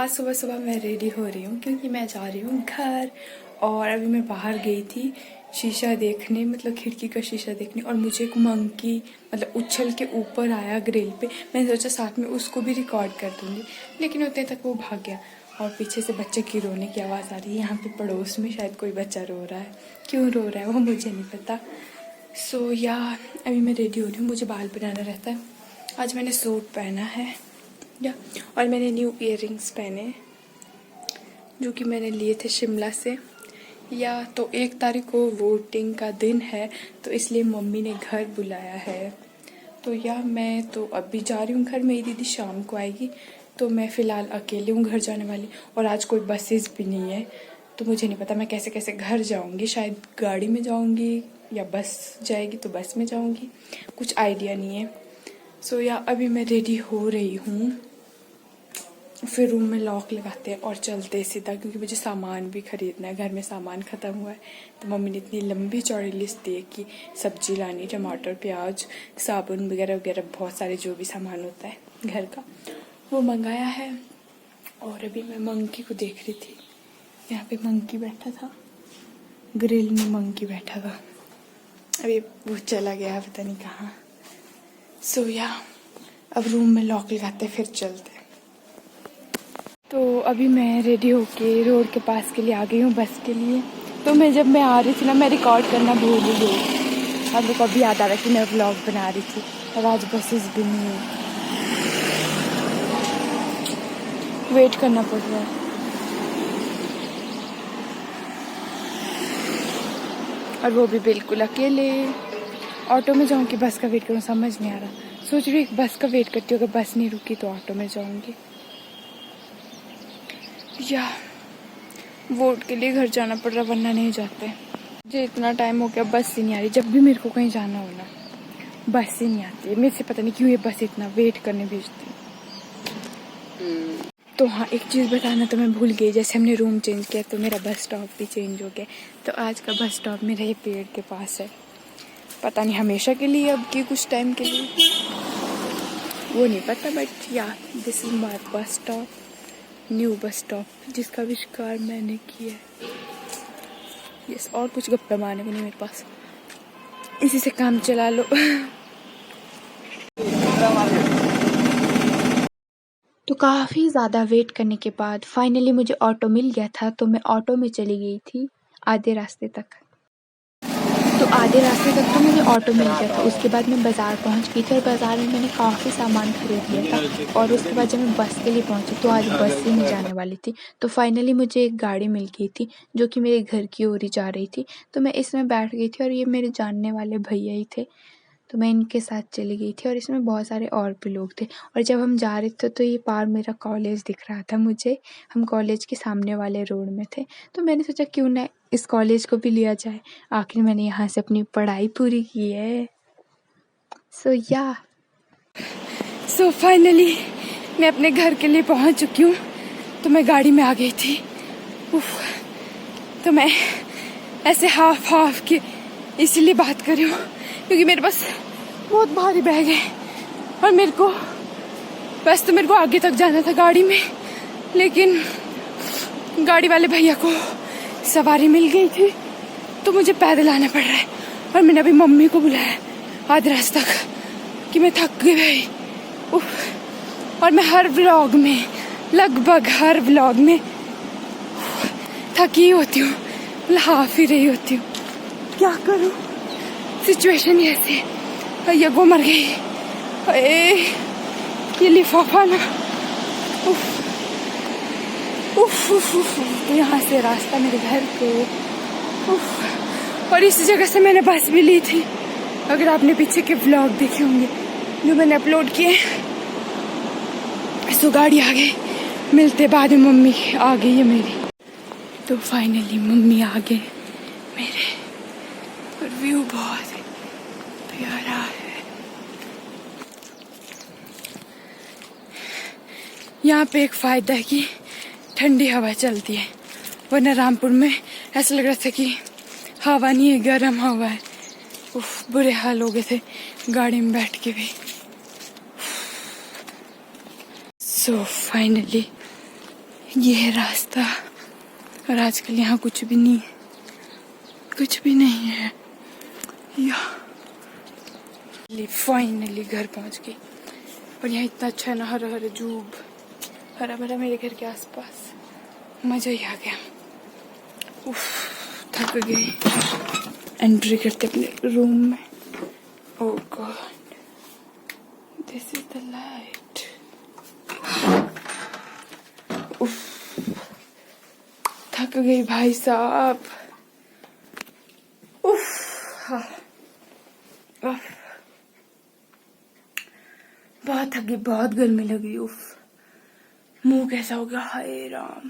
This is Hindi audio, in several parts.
आज सुबह सुबह मैं रेडी हो रही हूँ क्योंकि मैं जा रही हूँ घर। और अभी मैं बाहर गई थी शीशा देखने, मतलब खिड़की का शीशा देखने, और मुझे एक मंकी मतलब उछल के ऊपर आया ग्रिल पे। मैंने सोचा साथ में उसको भी रिकॉर्ड कर दूँगी, लेकिन उतने तक वो भाग गया। और पीछे से बच्चे की रोने की आवाज़ आ रही है। यहाँ पे पड़ोस में शायद कोई बच्चा रो रहा है, क्यों रो रहा है वो मुझे नहीं पता। सो यार अभी मैं रेडी हो रही हूँ, मुझे बाल बनाना रहता है। आज मैंने सूट पहना है या, और मैंने न्यू इयररिंग्स पहने जो कि मैंने लिए थे शिमला से। या तो 1 तारीख को वोटिंग का दिन है, तो इसलिए मम्मी ने घर बुलाया है। तो या मैं तो अभी जा रही हूँ घर, मेरी दीदी शाम को आएगी, तो मैं फ़िलहाल अकेले हूँ घर जाने वाली। और आज कोई बसेस भी नहीं है, तो मुझे नहीं पता मैं कैसे कैसे घर जाऊँगी। शायद गाड़ी में जाऊँगी या बस जाएगी तो बस में जाऊँगी, कुछ आइडिया नहीं है। सो या अभी मैं रेडी हो रही हूँ, फिर रूम में लॉक लगाते हैं और चलते हैं सीधा, क्योंकि मुझे सामान भी खरीदना है। घर में सामान ख़त्म हुआ है, तो मम्मी ने इतनी लंबी चौड़ी लिस्ट दी है कि सब्जी लानी, टमाटर, प्याज, साबुन वगैरह वगैरह, बहुत सारे जो भी सामान होता है घर का वो मंगाया है। और अभी मैं मंकी को देख रही थी, यहाँ पे मंकी बैठा था, ग्रिल में मंकी बैठा था। अभी वो चला गया पता नहीं कहाँ। सो या अब रूम में लॉक लगाते फिर चलते। तो अभी मैं रेडी होके रोड के पास के लिए आ गई हूँ बस के लिए। तो जब मैं आ रही थी ना, मैं रिकॉर्ड करना भूल ही गई। अब मेरे को अभी याद आ रहा कि मैं व्लॉग बना रही थी, और आज बसेस भी नहीं है, वेट करना पड़ रहा है। और वो भी बिल्कुल अकेले। ऑटो में जाऊँ कि बस का वेट करूँ समझ नहीं आ रहा। सोच रही हूँ बस का वेट करती हूँ, अगर बस नहीं रुकी तो ऑटो में जाऊँगी। या वोट के लिए घर जाना पड़ रहा, वरना नहीं जाते। मुझे इतना टाइम हो गया, बस ही नहीं आ रही। जब भी मेरे को कहीं जाना हो ना, बस ही नहीं आती है। मेरे से पता नहीं क्यों ये बस इतना वेट करने भेजती है। तो हाँ, एक चीज़ बताना तो मैं भूल गई। जैसे हमने रूम चेंज किया तो मेरा बस स्टॉप भी चेंज हो गया। तो आज का बस स्टॉप मेरा ये पेड़ के पास है। पता नहीं हमेशा के लिए अब कि कुछ टाइम के लिए, वो नहीं पता, बट या this is my bus stop, new bus stop, जिसका आविष्कार मैंने किया है। यस, और कुछ गप्पे मारने को नहीं मेरे पास, इसी से काम चला लो। तो काफ़ी ज़्यादा वेट करने के बाद फाइनली मुझे ऑटो मिल गया था, तो मैं ऑटो में चली गई थी आधे रास्ते तक। तो आधे रास्ते तक तो मुझे ऑटो मिल गया था। उसके बाद मैं बाज़ार पहुंच गई थी, और बाज़ार में मैंने काफ़ी सामान खरीद लिया था। और उसके बाद जब मैं बस के लिए पहुंची तो आज बस से नहीं जाने वाली थी। तो फाइनली मुझे एक गाड़ी मिल गई थी जो कि मेरे घर की ओर ही जा रही थी। तो मैं इसमें बैठ गई थी, और ये मेरे जानने वाले भैया ही थे, तो मैं इनके साथ चली गई थी। और इसमें बहुत सारे और भी लोग थे। और जब हम जा रहे थे तो ये पार मेरा कॉलेज दिख रहा था मुझे। हम कॉलेज के सामने वाले रोड में थे, तो मैंने सोचा क्यों ना इस कॉलेज को भी लिया जाए। आखिर मैंने यहाँ से अपनी पढ़ाई पूरी की है। सो फाइनली मैं अपने घर के लिए पहुँच चुकी हूँ। तो मैं गाड़ी में आ गई थी। तो मैं ऐसे हाफ के इसीलिए बात कर रही हूँ क्योंकि मेरे पास बहुत भारी बैग है, और मेरे को आगे तक जाना था गाड़ी में, लेकिन गाड़ी वाले भैया को सवारी मिल गई थी, तो मुझे पैदल आना पड़ रहा है। और मैंने अभी मम्मी को बुलाया आधे रास्ते तक कि मैं थक गई। और मैं हर व्लॉग में, लगभग हर व्लॉग में थकी होती हूँ, मतलब हाफ ही रही होती हूँ। क्या करूँ, सिचुएशन ऐसी है। भैया को मर गई, ये लिफाफा ना, तो यहाँ से रास्ता मेरे घर को। और इस जगह से मैंने बस भी ली थी, अगर आपने पीछे के व्लॉग देखे होंगे जो मैंने अपलोड किए। तो गाड़ी आ गई, मिलते बाद में मम्मी आ गई है मेरी। तो फाइनली मम्मी आ गए मेरे, और व्यू बहुत प्यारा है। यहाँ पे एक फायदा है कि ठंडी हवा चलती है, वरना रामपुर में ऐसा लग रहा था कि हवा नहीं है, गर्म हवा है। बुरे हाल हो गए थे गाड़ी में बैठ के भी। सो फाइनली ये है रास्ता और आजकल यहाँ कुछ भी नहीं है, कुछ भी नहीं है। फाइनली घर पहुँच गई और यहाँ इतना अच्छा है ना, हरा हरा जूब, हरा भरा मेरे घर के आसपास, मज़ा ही आ गया। उफ, थक गई। एंट्री करते अपने रूम में। Oh god, this is the light. उफ, थक गई भाई साहब। उफ, हाँ, बहुत थक गई, बहुत गर्मी लगी। उफ, मुंह कैसा हो गया, हाय राम।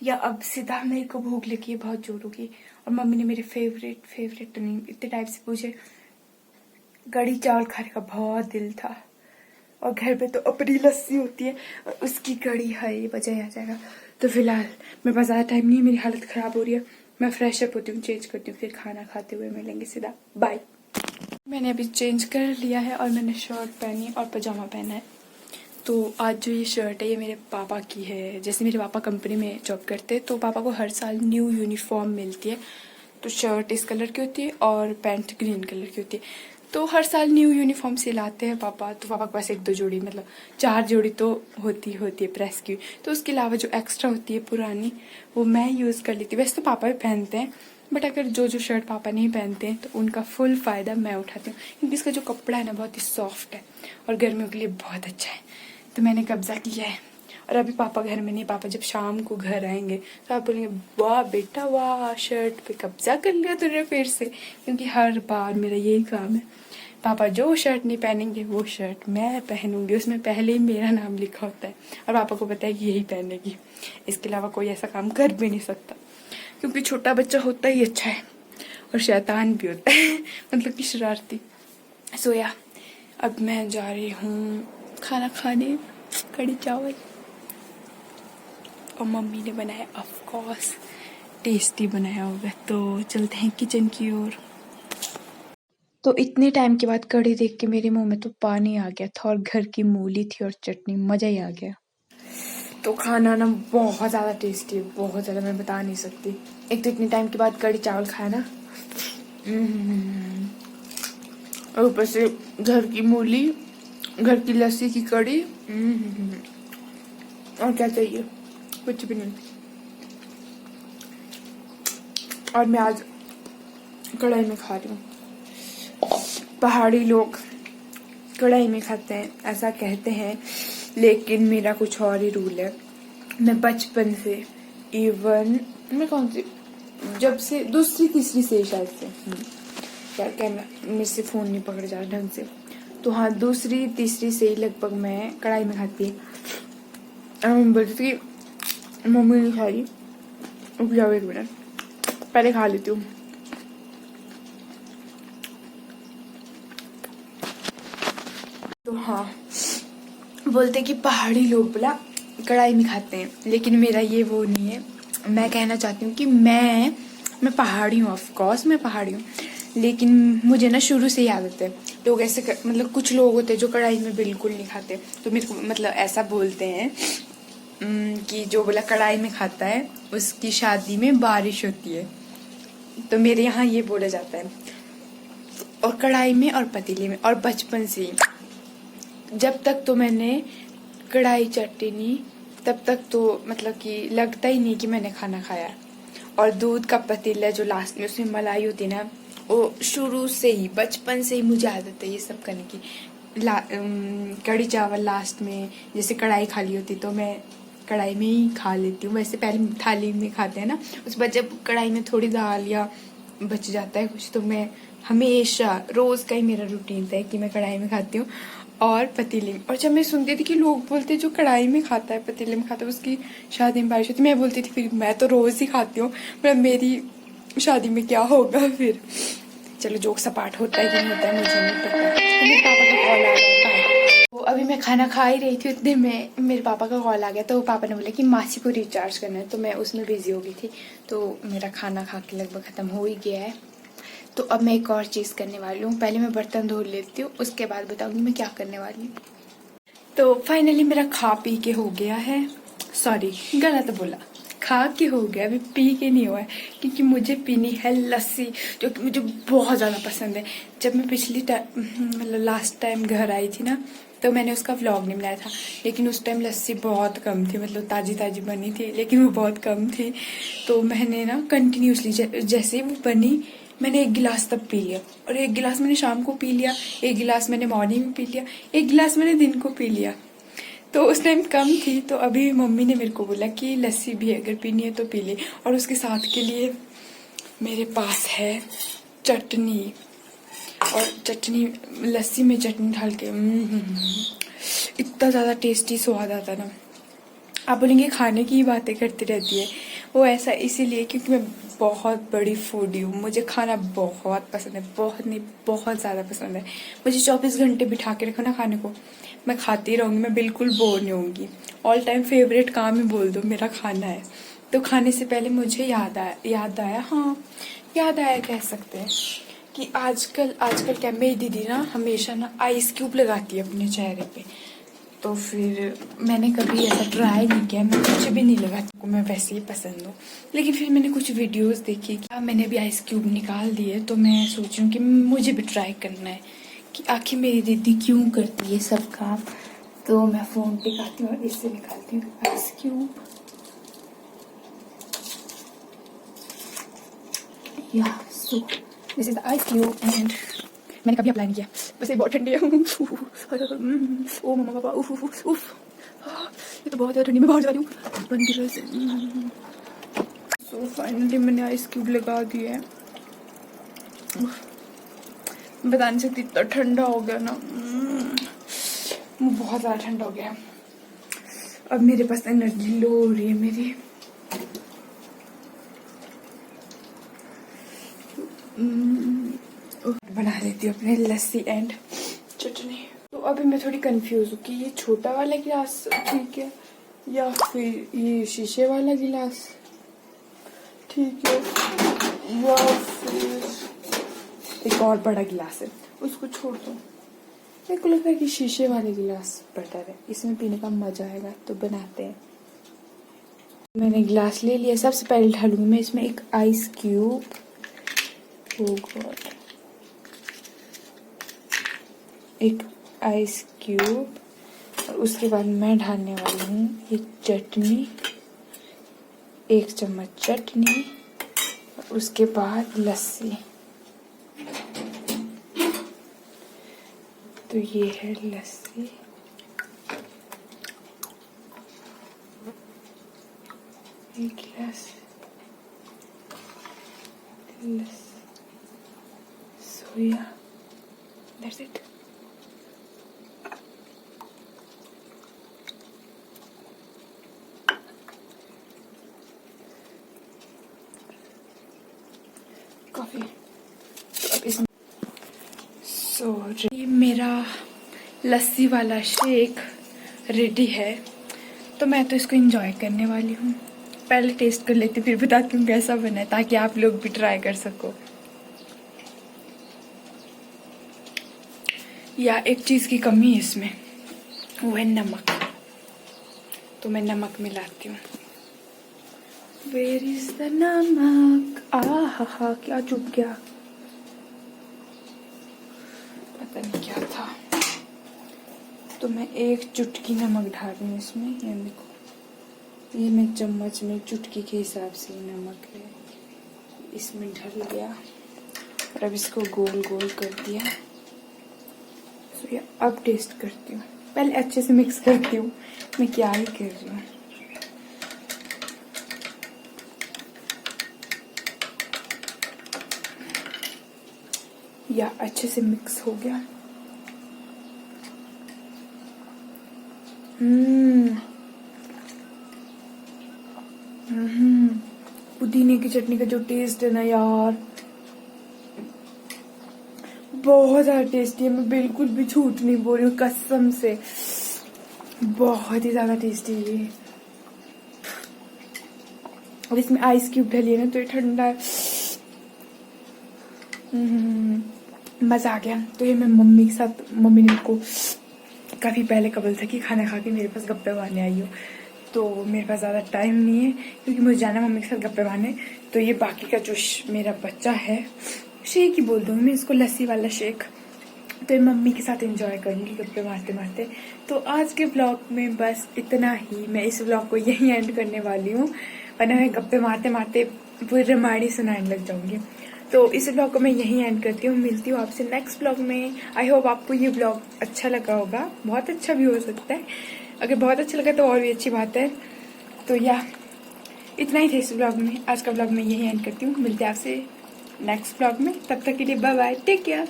या अब सीधा मेरे को भूख लगी है बहुत जोरों की, और मम्मी ने मेरे फेवरेट तो नहीं, इतने टाइप से पूछे, कढ़ी चावल खाने का बहुत दिल था। और घर पे तो अपनी लस्सी होती है और उसकी कढ़ी है, ये मजा ही आ जाएगा। तो फिलहाल मेरे पास ज़्यादा टाइम नहीं है, मेरी हालत खराब हो रही है। मैं फ्रेश अप होती हूँ, चेंज करती हूँ, फिर खाना खाते हुए मिलेंगे सीधा। बाय। मैंने अभी चेंज कर लिया है और मैंने शर्ट पहनी और पजामा पहना है। तो आज जो ये शर्ट है ये मेरे पापा की है। जैसे मेरे पापा कंपनी में जॉब करते हैं तो पापा को हर साल न्यू यूनिफॉर्म मिलती है। तो शर्ट इस कलर की होती है और पैंट ग्रीन कलर की होती है। तो हर साल न्यू यूनिफॉर्म सिलाते हैं पापा। तो पापा के पास 1-2 जोड़ी, मतलब 4 जोड़ी तो होती है प्रेस की। तो उसके अलावा जो एक्स्ट्रा होती है पुरानी, वो मैं यूज़ कर लेती हूँ। वैसे तो पापा भी पहनते हैं, बट अगर जो शर्ट पापा नहीं पहनते हैं तो उनका फुल फ़ायदा मैं उठाती हूँ, क्योंकि इसका जो कपड़ा है ना बहुत ही सॉफ्ट है और गर्मियों के लिए बहुत अच्छा है। तो मैंने कब्जा किया है। और अभी पापा घर में नहीं, पापा जब शाम को घर आएंगे तो आप बोलेंगे वाह बेटा वाह, शर्ट पे कब्जा कर लिया तूने फिर से। क्योंकि हर बार मेरा यही काम है, पापा जो शर्ट नहीं पहनेंगे वो शर्ट मैं पहनूंगी, उसमें पहले ही मेरा नाम लिखा होता है। और पापा को पता है कि यही पहनेगी, इसके अलावा कोई ऐसा काम कर भी नहीं सकता। क्योंकि छोटा बच्चा होता ही अच्छा है और शैतान भी होता है मतलब कि शरारती। सो या अब मैं जा रही हूँ खाना खाने, कढ़ी चावल, और मम्मी ने बनाया, ऑफ कोर्स टेस्टी बनाया होगा। तो चलते हैं किचन की ओर। तो इतने टाइम के बाद कढ़ी देख के मेरे मुंह में तो पानी आ गया था, और घर की मूली थी और चटनी, मजा ही आ गया। तो खाना ना बहुत ज़्यादा टेस्टी है, बहुत ज़्यादा, मैं बता नहीं सकती। एक तो इतने टाइम के बाद कढ़ी चावल खाया ना, और ऊपर से घर की मूली, घर की लस्सी की कढ़ी, और क्या चाहिए, कुछ भी नहीं। और मैं आज कढ़ाई में खा रही हूँ। पहाड़ी लोग कढ़ाई में खाते हैं ऐसा कहते हैं, लेकिन मेरा कुछ और ही रूल है। मैं बचपन से, इवन मैं कौन सी, जब से दूसरी तीसरी से शायद से, यार कैमरा मेरे से फ़ोन नहीं पकड़ जा रहा ढंग से, तो हाँ दूसरी तीसरी से ही लगभग मैं कढ़ाई में खाती है। बोलती थी कि मम्मी नहीं खा रही, रुक जाओ 1 मिनट पहले खा लेती हूँ। तो हाँ, बोलते कि पहाड़ी लोग बोला कढ़ाई में खाते हैं, लेकिन मेरा ये वो नहीं है। मैं कहना चाहती हूँ कि मैं पहाड़ी हूँ, ऑफ कोर्स मैं पहाड़ी हूँ, लेकिन मुझे ना शुरू से ही आदत है। लोग ऐसे मतलब कुछ लोग होते हैं जो कढ़ाई में बिल्कुल नहीं खाते, तो मेरे को मतलब ऐसा बोलते हैं कि जो बोला कढ़ाई में खाता है उसकी शादी में बारिश होती है। तो मेरे यहाँ ये बोला जाता है। और कढ़ाई में और पतीले में, और बचपन से ही, जब तक तो मैंने कढ़ाई चट्टी नहीं, तब तक तो मतलब कि लगता ही नहीं कि मैंने खाना खाया। और दूध का पतीला जो लास्ट में उसमें मलाई होती है ना, वो शुरू से ही बचपन से ही मुझे आदत है ये सब करने की। कढ़ी चावल लास्ट में जैसे कढ़ाई खाली होती तो मैं कढ़ाई में ही खा लेती हूँ। वैसे पहले थाली में खाते हैं ना, उसके बाद जब कढ़ाई में थोड़ी दाल या बच जाता है कुछ, तो मैं हमेशा रोज़ का ही मेरा रूटीन था कि मैं कढ़ाई में खाती हूँ और पतीले में। और जब मैं सुनती थी कि लोग बोलते जो कढ़ाई में खाता है पतीले में खाता है उसकी शादी में बारिश होती, मैं बोलती थी फिर मैं तो रोज़ ही खाती हूँ, मतलब मेरी शादी में क्या होगा फिर। चलो जोक सपाट होता है कि नहीं होता है मुझे नहीं पता। तो मेरे पापा का कॉल आ गया। तो अभी मैं खाना खा ही रही थी, उतने में मेरे पापा का कॉल आ गया। तो पापा ने बोला कि मासी को रिचार्ज करना है, तो मैं उसमें बिजी हो गई थी। तो मेरा खाना खा के लगभग ख़त्म हो ही गया है। तो अब मैं एक और चीज़ करने वाली हूँ। पहले मैं बर्तन धो लेती हूँ, उसके बाद बताऊँगी मैं क्या करने वाली हूँ। तो फाइनली मेरा खा पी के हो गया है, सॉरी गलत बोला, खा के हो गया, अभी पी के नहीं हुआ है, क्योंकि मुझे पीनी है लस्सी, जो कि मुझे बहुत ज़्यादा पसंद है। जब मैं पिछली टाइम मतलब लास्ट टाइम घर आई थी ना, तो मैंने उसका व्लॉग नहीं बनाया था, लेकिन उस टाइम लस्सी बहुत कम थी, मतलब ताज़ी ताज़ी बनी थी, लेकिन वो बहुत कम थी। तो मैंने ना कंटिन्यूसली जैसे ही वो बनी, मैंने एक गिलास तब पी लिया, और एक गिलास मैंने शाम को पी लिया, एक गिलास मैंने मॉर्निंग में पी लिया, एक गिलास मैंने दिन को पी लिया। तो उस टाइम कम थी, तो अभी मम्मी ने मेरे को बोला कि लस्सी भी अगर पीनी है तो पी ले, और उसके साथ के लिए मेरे पास है चटनी, और चटनी, लस्सी में चटनी डाल के इतना ज़्यादा टेस्टी स्वाद आता ना। आप बोलेंगे खाने की ही बातें करती रहती है, वो ऐसा इसीलिए क्योंकि मैं बहुत बड़ी फूडी हूँ, मुझे खाना बहुत पसंद है, बहुत नहीं बहुत ज़्यादा पसंद है। मुझे 24 घंटे बिठा के रखो ना खाने को, मैं खाती रहूँगी, मैं बिल्कुल बोर नहीं होंगी। ऑल टाइम फेवरेट काम ही बोल दो मेरा खाना है। तो खाने से पहले मुझे याद आया कह सकते हैं कि आजकल क्या मेरी दीदी ना हमेशा ना आइस क्यूब लगाती है अपने चेहरे पे। तो फिर मैंने कभी ऐसा ट्राई नहीं किया, मैं कुछ भी नहीं लगाती, मैं वैसे ही पसंद हूँ। लेकिन फिर मैंने कुछ वीडियोस देखी कि मैंने भी आइस क्यूब निकाल दिए, तो मैं सोच रही हूँ कि मुझे भी ट्राई करना है कि आखिर मेरी दीदी क्यों करती है सब काम। तो मैं फ़ोन पे खाती हूँ और इससे निकालती हूँ आइस क्यूब। या so this is ice cube and मैंने कभी अप्लाई नहीं किया, वैसे बहुत ठंडी है। ओ मम्मा पापा, उफ उफ उफ, ये तो बहुत ज़्यादा ठंडी में बाहर जा रही हूँ बंद की वजह से। सो फाइनली मैंने आइस क्यूब लगा दिया है। बता नहीं सकती, इतना ठंडा हो गया ना, बहुत ज़्यादा ठंडा हो गया। अब मेरे पास एनर्जी लो हो रही है मेरी। बना देती हूँ अपने लस्सी एंड चटनी। तो अभी मैं थोड़ी कंफ्यूज हूँ कि ये छोटा वाला गिलास ठीक है या फिर ये शीशे वाला गिलास ठीक है, या फिर एक और बड़ा गिलास है उसको छोड़ दो। मेरे को लगता है कि शीशे वाले गिलास बेटर है, इसमें पीने का मजा आएगा। तो बनाते हैं। मैंने गिलास ले लिया, सबसे पहले डालूंगी मैं इसमें एक आइस क्यूब। ओ गॉड, एक आइस क्यूब, और उसके बाद मैं डालने वाली हूँ ये चटनी, 1 चम्मच चटनी, और उसके बाद लस्सी। तो ये है लस्सी, एक गिलास लस्सी, सोया, दैट्स इट। कॉफी। तो अब इसमें ये मेरा लस्सी वाला शेक रेडी है, तो मैं तो इसको एंजॉय करने वाली हूँ। पहले टेस्ट कर लेती फिर बताती हूँ कैसा बना है, ताकि आप लोग भी ट्राई कर सको। या एक चीज़ की कमी है इसमें, वो है नमक, तो मैं नमक मिलाती हूँ। वेयर इज द नमक? आहा, क्या चुप गया, पता नहीं क्या था। तो मैं 1 चुटकी नमक डाल रही हूँ इसमें। ये देखो, ये मैं चम्मच में चुटकी के हिसाब से नमक है, इसमें ढल गया। और अब इसको गोल गोल कर दिया। तो ये अब टेस्ट करती हूँ, पहले अच्छे से मिक्स करती हूँ। मैं क्या ही कर रही हूँ। या अच्छे से मिक्स हो गया। पुदीने की चटनी का जो टेस्ट है ना यार, बहुत ज़्यादा टेस्टी है। मैं बिल्कुल भी झूठ नहीं बोल रही हूँ, कसम से बहुत ही ज़्यादा टेस्टी है। और इसमें आइस क्यूब डली है ना, तो ये ठंडा है। मज़ा आ गया। तो ये मैं मम्मी के साथ, मम्मी ने मेरे को काफ़ी पहले कबल था कि खाना खा के मेरे पास गप्पे मारने आई हो, तो मेरे पास ज़्यादा टाइम नहीं है क्योंकि मुझे जाना मम्मी के साथ गप्पे मारने। तो ये बाकी का जो मेरा बच्चा है, शेक ही बोल दूँगी मैं इसको, लस्सी वाला शेक, तो ये मम्मी के साथ एंजॉय करूँगी गप्पे मारते मारते। तो आज के ब्लॉग में बस इतना ही। मैं इस ब्लॉग को यहीं एंड करने वाली हूँ, वरना मैं गप्पे मारते मारते पूरी रामायण सुनाने लग जाऊँगी। तो इस ब्लॉग को मैं यहीं एंड करती हूँ। मिलती हूँ आपसे नेक्स्ट ब्लॉग में। आई होप आपको ये ब्लॉग अच्छा लगा होगा, बहुत अच्छा भी हो सकता है। अगर बहुत अच्छा लगा तो और भी अच्छी बात है। तो या इतना ही था इस ब्लॉग में। आज का ब्लॉग मैं यहीं एंड करती हूँ। मिलते हैं आपसे नेक्स्ट ब्लॉग में, तब तक के लिए बाय बाय, टेक केयर।